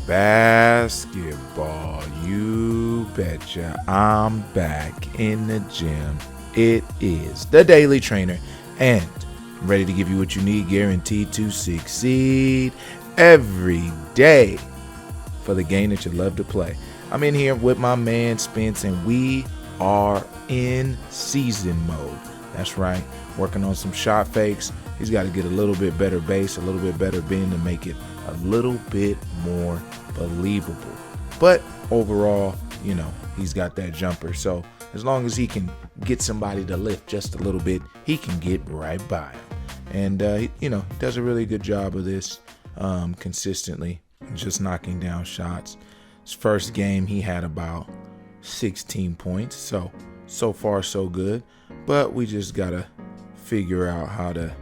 Basketball, you betcha. I'm back in the gym. It is the Daily Trainer, and I'm ready to give you what you need, guaranteed to succeed every day for the game that you love to play. I'm in here with my man Spence, and we are in season mode. That's right, working on some shot fakes. He's got to get a little bit better base, a little bit better bend to make it a little bit more believable. But overall, he's got that jumper. So as long as he can get somebody to lift just a little bit, he can get right by him. And, he does a really good job of this consistently, just knocking down shots. His first game, he had about 16 points. So far, so good. But we just got to figure out how to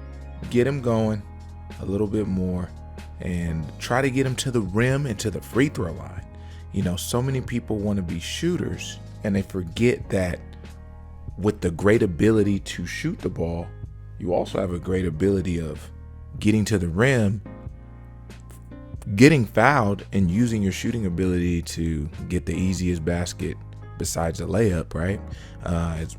get him going a little bit more and try to get him to the rim and to the free throw line. So many people want to be shooters, and they forget that with the great ability to shoot the ball, you also have a great ability of getting to the rim, getting fouled, and using your shooting ability to get the easiest basket besides a layup, right?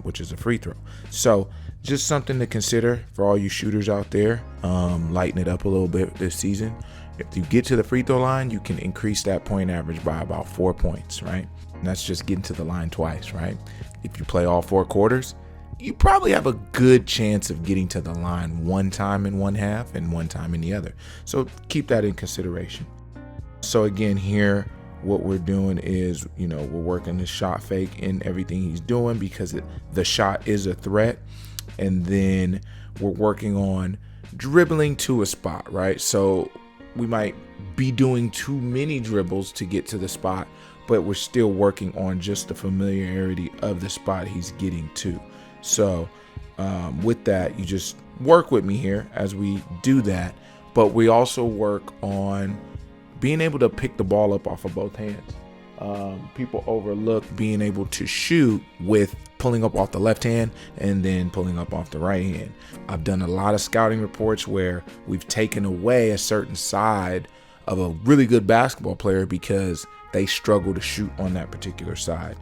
Which is a free throw. So just something to consider for all you shooters out there. Lighten it up a little bit this season. If you get to the free throw line, you can increase that point average by about 4 points, right? And that's just getting to the line twice, right? If you play all 4 quarters, you probably have a good chance of getting to the line one time in one half and one time in the other. So keep that in consideration. So again, here, what we're doing is, we're working the shot fake in everything he's doing because the shot is a threat. And then we're working on dribbling to a spot, right? So we might be doing too many dribbles to get to the spot, but we're still working on just the familiarity of the spot he's getting to. So with that, you just work with me here as we do that. But we also work on being able to pick the ball up off of both hands. People overlook being able to shoot with pulling up off the left hand and then pulling up off the right hand. I've done a lot of scouting reports where we've taken away a certain side of a really good basketball player because they struggle to shoot on that particular side.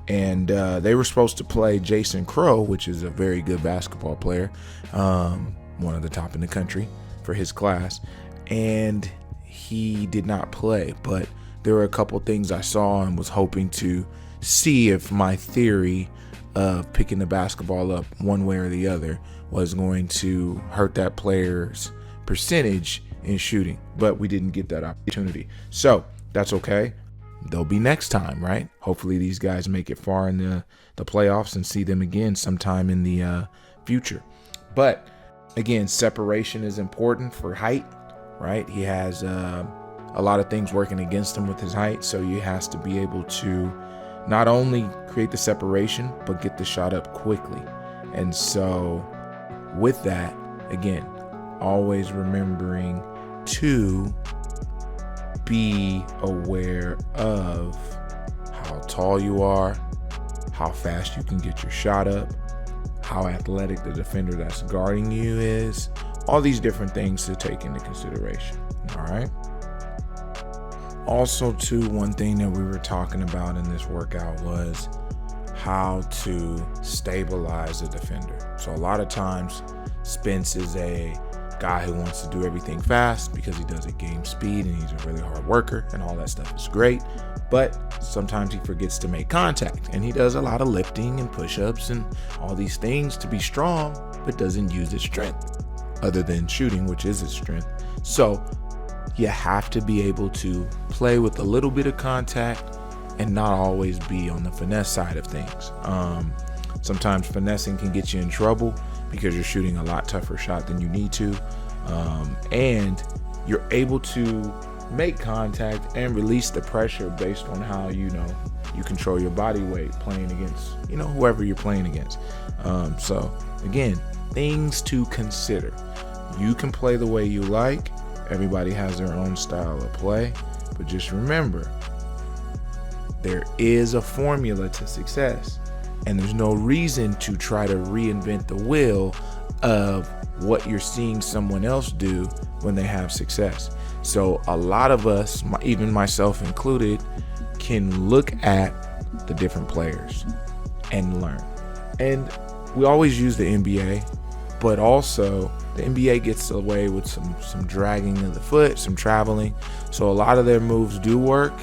And they were supposed to play Jason Crow, which is a very good basketball player, one of the top in the country for his class, and he did not play. But there were a couple things I saw and was hoping to see if my theory of picking the basketball up one way or the other was going to hurt that player's percentage in shooting. But we didn't get that opportunity. So that's okay. There'll be next time, right? Hopefully these guys make it far in the playoffs and see them again sometime in the future. But again, separation is important for height, right? He has a lot of things working against him with his height, so he has to be able to not only create the separation, but get the shot up quickly. And so with that, again, always remembering to be aware of how tall you are, how fast you can get your shot up, how athletic the defender that's guarding you is, all these different things to take into consideration. All right. Also, too, one thing that we were talking about in this workout was how to stabilize a defender. So a lot of times Spence is a guy who wants to do everything fast because he does it game speed and he's a really hard worker and all that stuff is great. But sometimes he forgets to make contact and he does a lot of lifting and push-ups and all these things to be strong, but doesn't use his strength other than shooting, which is his strength. So you have to be able to play with a little bit of contact and not always be on the finesse side of things. Sometimes finessing can get you in trouble because you're shooting a lot tougher shot than you need to. And you're able to make contact and release the pressure based on how, you control your body weight playing against, whoever you're playing against. So again, things to consider. You can play the way you like. Everybody has their own style of play, but just remember, there is a formula to success, and there's no reason to try to reinvent the wheel of what you're seeing someone else do when they have success. So a lot of us, even myself included, can look at the different players and learn. And we always use the NBA, but also the NBA gets away with some dragging of the foot, some traveling. So a lot of their moves do work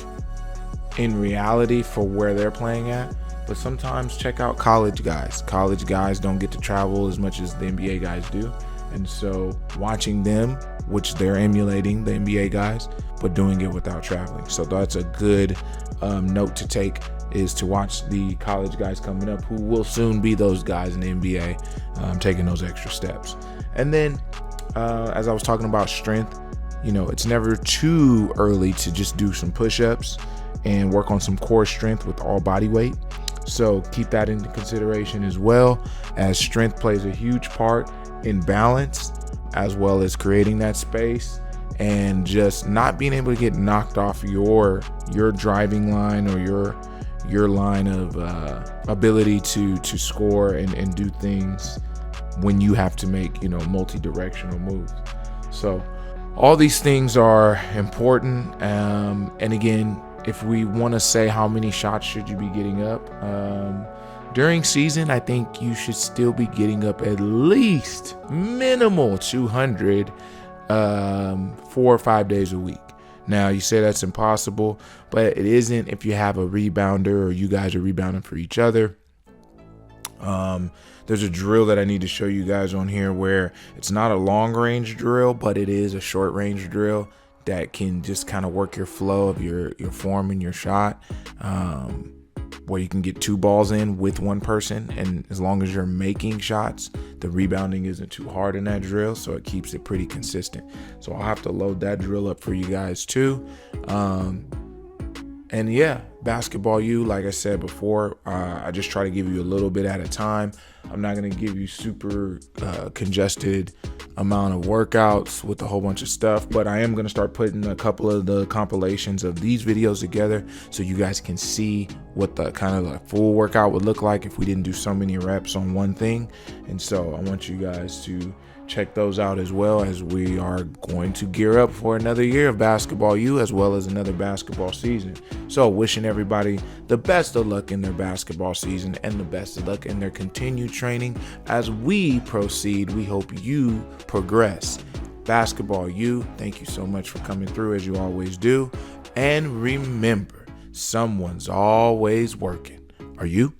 in reality for where they're playing at. But sometimes check out college guys. College guys don't get to travel as much as the NBA guys do. And so watching them, which they're emulating the NBA guys, but doing it without traveling. So that's a good note to take, is to watch the college guys coming up who will soon be those guys in the NBA, taking those extra steps. And then as I was talking about strength, it's never too early to just do some push-ups and work on some core strength with all body weight. So keep that into consideration as well, as strength plays a huge part in balance, as well as creating that space and just not being able to get knocked off your driving line or your line of ability to score and do things when you have to make multi-directional moves. So all these things are important, and again, if we want to say how many shots should you be getting up during season, I think you should still be getting up at least minimal 200 4 or 5 days a week. Now, you say that's impossible, but it isn't if you have a rebounder or you guys are rebounding for each other. There's a drill that I need to show you guys on here where it's not a long range drill, but it is a short range drill that can just kind of work your flow of your form and your shot, where you can get 2 balls in with one person, and as long as you're making shots, the rebounding isn't too hard in that drill, so it keeps it pretty consistent. So I'll have to load that drill up for you guys too. And yeah, Basketball U, like I said before, I just try to give you a little bit at a time. I'm not going to give you super congested amount of workouts with a whole bunch of stuff, but I am going to start putting a couple of the compilations of these videos together so you guys can see what the kind of the full workout would look like if we didn't do so many reps on one thing. And so I want you guys to check those out, as well as we are going to gear up for another year of Basketball U, as well as another basketball season. So wishing everybody the best of luck in their basketball season and the best of luck in their continued training. As we proceed, we hope you progress. Basketball U, thank you so much for coming through, as you always do. And remember, someone's always working. Are you?